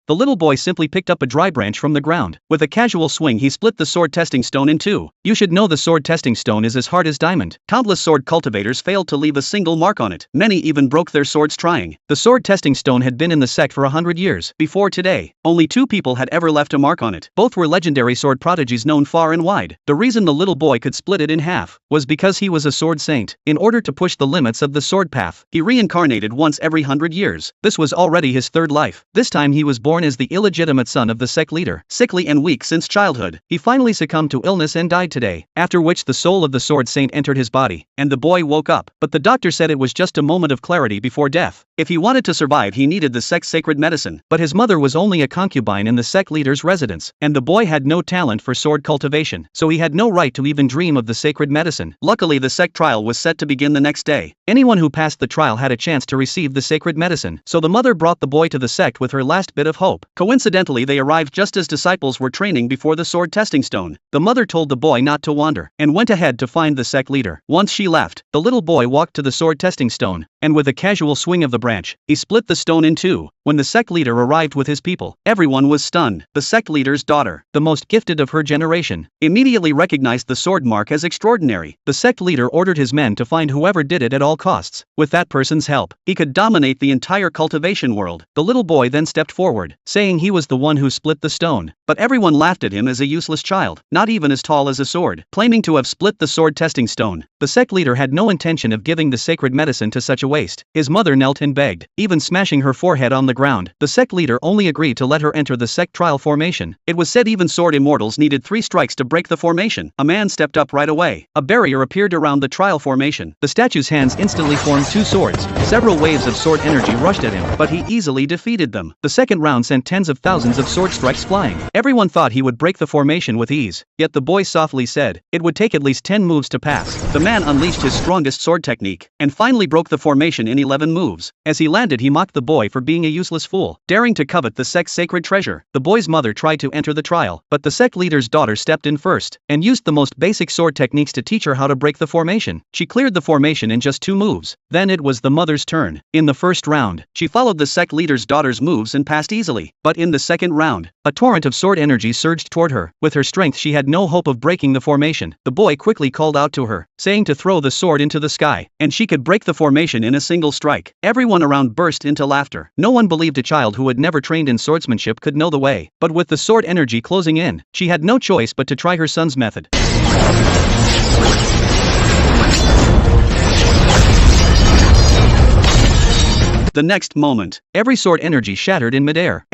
The little boy simply picked up a dry branch from the ground. With a casual swing he split the sword testing stone in two. You should know the sword testing stone is as hard as diamond. Countless sword cultivators failed to leave a single mark on it. Many even broke their swords trying. The sword testing stone had been in the sect for 100 years. Before today, only 2 people had ever left a mark on it. Both were legendary sword prodigies known far and wide. The reason the little boy could split it in half was because he was a sword saint. In order to push the limits of the sword path, he reincarnated once every 100 years. This was already his third life. This time he was born as the illegitimate son of the sect leader. Sickly and weak since childhood, he finally succumbed to illness and died today, after which the soul of the sword saint entered his body, and the boy woke up. But the doctor said it was just a moment of clarity before death. If he wanted to survive he needed the sect's sacred medicine. But his mother was only a concubine in the sect leader's residence, and the boy had no talent for sword cultivation, so he had no right to even dream of the sacred medicine. Luckily the sect trial was set to begin the next day. Anyone who passed the trial had a chance to receive the sacred medicine, so the mother brought the boy to the sect with her last bit of hope. Coincidentally they arrived just as disciples were training before the sword testing stone. The mother told the boy not to wander, and went ahead to find the sect leader. Once she left, the little boy walked to the sword testing stone, and with a casual swing of the branch, he split the stone in two. When the sect leader arrived with his people, everyone was stunned. The sect leader's daughter, the most gifted of her generation, immediately recognized the sword mark as extraordinary. The sect leader ordered his men to find whoever did it at all costs. With that person's help, he could dominate the entire cultivation world. The little boy then stepped forward, saying he was the one who split the stone. But everyone laughed at him as a useless child, not even as tall as a sword. Claiming to have split the sword testing stone, the sect leader had no intention of giving the sacred medicine to such a waste. His mother knelt and begged, even smashing her forehead on the ground. The sect leader only agreed to let her enter the sect trial formation. It was said even sword immortals needed 3 strikes to break the formation. A man stepped up right away. A barrier appeared around the trial formation. The statue's hands instantly formed 2 swords. Several waves of sword energy rushed at him, but he easily defeated them. The second round sent tens of thousands of sword strikes flying. Everyone thought he would break the formation with ease, yet the boy softly said it would take at least 10 moves to pass. The man unleashed his strongest sword technique, and finally broke the formation in 11 moves. As he landed he mocked the boy for being a useless fool, daring to covet the sect's sacred treasure. The boy's mother tried to enter the trial, but the sect leader's daughter stepped in first, and used the most basic sword techniques to teach her how to break the formation. She cleared the formation in just 2 moves. Then it was the mother's turn. In the first round, she followed the sect leader's daughter's moves and passed easily. But in the second round, a torrent of sword energy surged toward her. With her strength she had no hope of breaking the formation. The boy quickly called out to her, saying to throw the sword into the sky, and she could break the formation in a single strike. Everyone around burst into laughter. No one believed a child who had never trained in swordsmanship could know the way. But with the sword energy closing in, she had no choice but to try her son's method. The next moment, every sword energy shattered in midair.